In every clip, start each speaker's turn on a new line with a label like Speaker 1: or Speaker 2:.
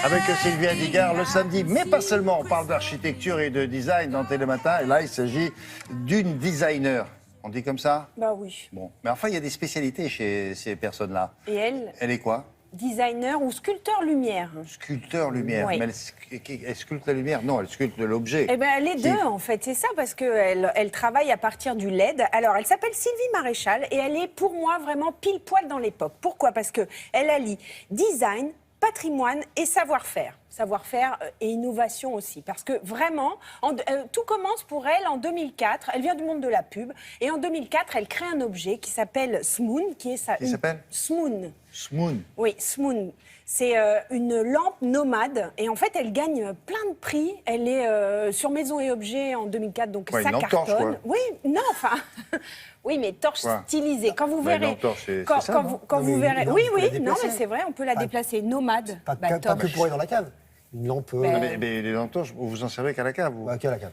Speaker 1: Avec Sylvia Digard le samedi, mais pas seulement, on parle d'architecture et de design dans Télématin, et là il s'agit d'une designer. On dit comme ça?
Speaker 2: Bah oui.
Speaker 1: Bon, mais enfin il y a des spécialités chez ces personnes-là.
Speaker 2: Et elle?
Speaker 1: Elle est quoi?
Speaker 2: Designer ou sculpteur lumière.
Speaker 1: Sculpteur lumière.
Speaker 2: Oui.
Speaker 1: Mais elle sculpte la lumière? Non, elle sculpte l'objet.
Speaker 2: Eh bien, les deux, en fait, c'est ça, parce qu'elle travaille à partir du LED. Alors, elle s'appelle Sylvie Maréchal et elle est, pour moi, vraiment pile poil dans l'époque. Pourquoi? Parce qu'elle allie design, patrimoine et savoir-faire. Savoir-faire et innovation aussi. Parce que vraiment, tout commence pour elle en 2004. Elle vient du monde de la pub. Et en 2004, elle crée un objet qui s'appelle Smoon. Qui s'appelle
Speaker 1: Smoon. Smoon.
Speaker 2: Oui, Smoon. C'est une lampe nomade. Et en fait, elle gagne plein de prix. Elle est sur Maison et Objets en 2004. Donc
Speaker 1: Ouais,
Speaker 2: ça
Speaker 1: une lampe torche,
Speaker 2: cartonne.
Speaker 1: quoi.
Speaker 2: Oui, non, enfin... Oui, mais torche
Speaker 1: Quoi?
Speaker 2: stylisée. Quand vous
Speaker 1: Bah,
Speaker 2: verrez...
Speaker 1: une lampe torche, c'est
Speaker 2: quand,
Speaker 1: ça,
Speaker 2: quand
Speaker 1: non?
Speaker 2: vous, quand
Speaker 3: Non,
Speaker 2: vous
Speaker 3: mais
Speaker 2: verrez...
Speaker 3: non,
Speaker 2: Oui,
Speaker 3: on peut la
Speaker 2: oui, non,
Speaker 3: déplacer.
Speaker 2: mais c'est vrai, on peut la déplacer. Nomade.
Speaker 3: Pas
Speaker 2: Bah,
Speaker 3: que
Speaker 2: torche.
Speaker 3: pour aller dans la cave. Une lampe.
Speaker 2: Ben,
Speaker 1: Mais les lampes torches, vous vous en servez qu'à la cave, vous?
Speaker 3: Bah, qu'à la cave.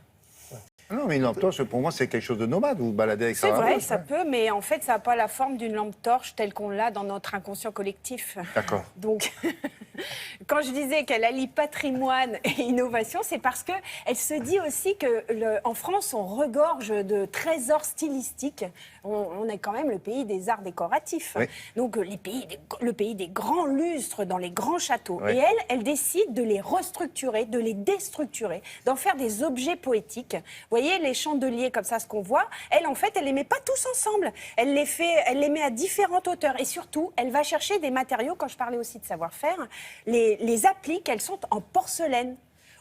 Speaker 1: Non, mais une lampe torche, pour moi, c'est quelque chose de nomade. Vous vous baladez avec ça.
Speaker 2: C'est
Speaker 1: à la
Speaker 2: vrai,
Speaker 1: poche,
Speaker 2: ça
Speaker 1: ouais.
Speaker 2: peut, mais en fait, ça n'a pas la forme d'une lampe torche telle qu'on l'a dans notre inconscient collectif.
Speaker 1: D'accord.
Speaker 2: Donc, quand je disais qu'elle allie patrimoine et innovation, c'est parce qu'elle se dit aussi qu'en France, on regorge de trésors stylistiques. On est quand même le pays des arts décoratifs.
Speaker 1: Oui.
Speaker 2: Donc, le pays des grands lustres dans les grands châteaux.
Speaker 1: Oui.
Speaker 2: Et elle décide de les restructurer, de les déstructurer, d'en faire des objets poétiques. Vous voyez, les chandeliers comme ça, ce qu'on voit, elle, en fait, elle les met pas tous ensemble. Elle les met à différentes hauteurs. Et surtout, elle va chercher des matériaux, quand je parlais aussi de savoir-faire, les appliques, elles sont en porcelaine.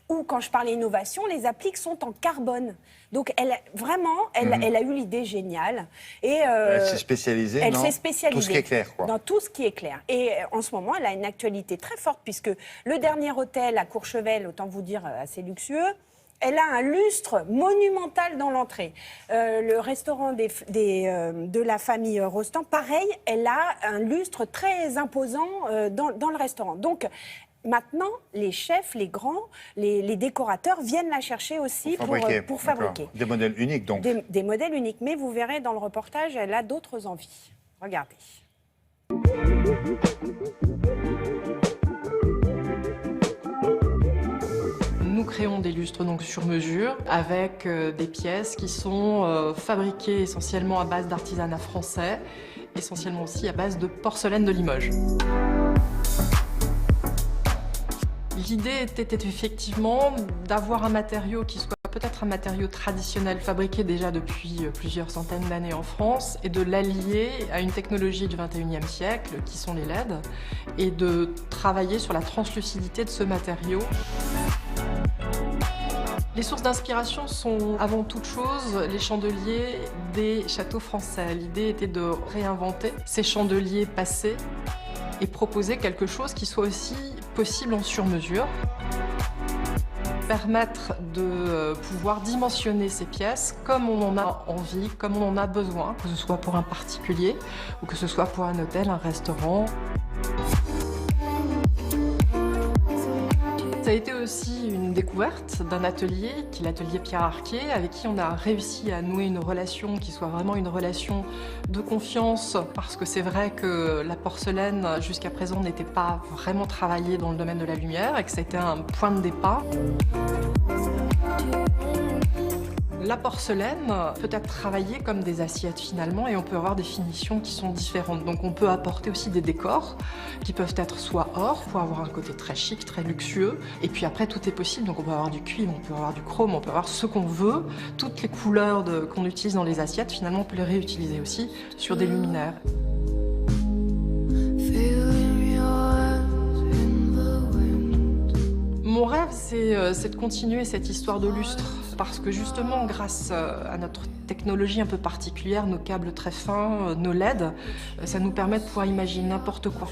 Speaker 2: Ou quand je parlais innovation, les appliques sont en carbone. Donc, elle a eu l'idée géniale. Et,
Speaker 1: Elle s'est spécialisée
Speaker 2: elle
Speaker 1: dans
Speaker 2: s'est spécialisée
Speaker 1: tout ce qui est clair, quoi.
Speaker 2: dans tout ce qui est clair. Et en ce moment, elle a une actualité très forte, puisque le dernier hôtel à Courchevel, autant vous dire assez luxueux, elle a un lustre monumental dans l'entrée. Le restaurant de la famille Rostand, pareil, elle a un lustre très imposant dans le restaurant. Donc, maintenant, les chefs, les grands, les décorateurs viennent la chercher aussi pour fabriquer.
Speaker 1: D'accord. Des modèles uniques, donc.
Speaker 2: Des modèles uniques. Mais vous verrez dans le reportage, elle a d'autres envies. Regardez.
Speaker 4: Nous créons des lustres donc sur mesure avec des pièces qui sont fabriquées essentiellement à base d'artisanat français, essentiellement aussi à base de porcelaine de Limoges. L'idée était effectivement d'avoir un matériau qui soit peut-être un matériau traditionnel fabriqué déjà depuis plusieurs centaines d'années en France et de l'allier à une technologie du 21e siècle qui sont les LED et de travailler sur la translucidité de ce matériau. Les sources d'inspiration sont avant toute chose les chandeliers des châteaux français. L'idée était de réinventer ces chandeliers passés et proposer quelque chose qui soit aussi possible en sur-mesure. Permettre de pouvoir dimensionner ces pièces comme on en a envie, comme on en a besoin, que ce soit pour un particulier ou que ce soit pour un hôtel, un restaurant. Ça a été aussi une découverte d'un atelier, qui est l'atelier Pierre Arquet, avec qui on a réussi à nouer une relation qui soit vraiment une relation de confiance, parce que c'est vrai que la porcelaine, jusqu'à présent, n'était pas vraiment travaillée dans le domaine de la lumière et que ça a été un point de départ. La porcelaine peut être travaillée comme des assiettes finalement et on peut avoir des finitions qui sont différentes. Donc on peut apporter aussi des décors qui peuvent être soit or pour avoir un côté très chic, très luxueux. Et puis après tout est possible. Donc on peut avoir du cuivre, on peut avoir du chrome, on peut avoir ce qu'on veut. Toutes les couleurs qu'on utilise dans les assiettes finalement on peut les réutiliser aussi sur des luminaires. Mon rêve, c'est de continuer cette histoire de lustre, parce que justement, grâce à notre technologie un peu particulière, nos câbles très fins, nos LED, ça nous permet de pouvoir imaginer n'importe quoi.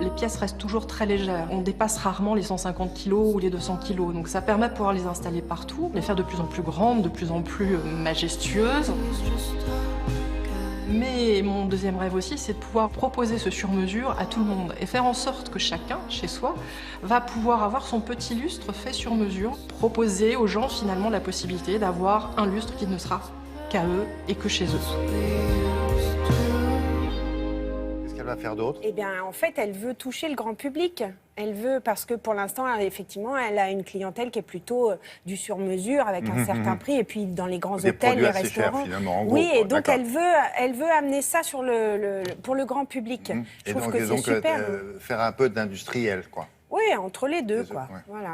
Speaker 4: Les pièces restent toujours très légères. On dépasse rarement les 150 kg ou les 200 kg, donc ça permet de pouvoir les installer partout, les faire de plus en plus grandes, de plus en plus majestueuses. Mais mon deuxième rêve aussi, c'est de pouvoir proposer ce sur-mesure à tout le monde et faire en sorte que chacun, chez soi, va pouvoir avoir son petit lustre fait sur mesure, proposer aux gens finalement la possibilité d'avoir un lustre qui ne sera qu'à eux et que chez eux.
Speaker 1: qu'elle va faire d'autre?
Speaker 2: Eh bien, en fait, elle veut toucher le grand public. Elle veut, parce que pour l'instant, effectivement, elle a une clientèle qui est plutôt du sur-mesure, avec un certain prix. Et puis, dans les grands
Speaker 1: Des
Speaker 2: hôtels,
Speaker 1: produits
Speaker 2: les
Speaker 1: assez chers,
Speaker 2: restaurants.
Speaker 1: finalement, en gros,
Speaker 2: oui,
Speaker 1: quoi.
Speaker 2: et donc
Speaker 1: D'accord.
Speaker 2: elle veut amener ça pour le grand public. Je
Speaker 1: Et
Speaker 2: trouve
Speaker 1: donc,
Speaker 2: que c'est super.
Speaker 1: faire un peu d'industriel, quoi.
Speaker 2: Oui, entre les deux,
Speaker 1: Les
Speaker 2: quoi.
Speaker 1: œufs, ouais.
Speaker 2: Voilà,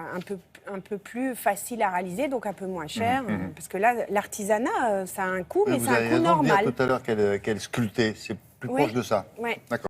Speaker 2: un peu plus facile à réaliser, donc un peu moins cher. Parce que là, l'artisanat, ça a un coût, mais
Speaker 1: Vous
Speaker 2: c'est
Speaker 1: avez
Speaker 2: un coût
Speaker 1: raison de dire
Speaker 2: normal.
Speaker 1: tout à l'heure qu'elle sculptait. C'est plus
Speaker 2: Oui.
Speaker 1: proche de ça.
Speaker 2: Ouais.
Speaker 1: D'accord.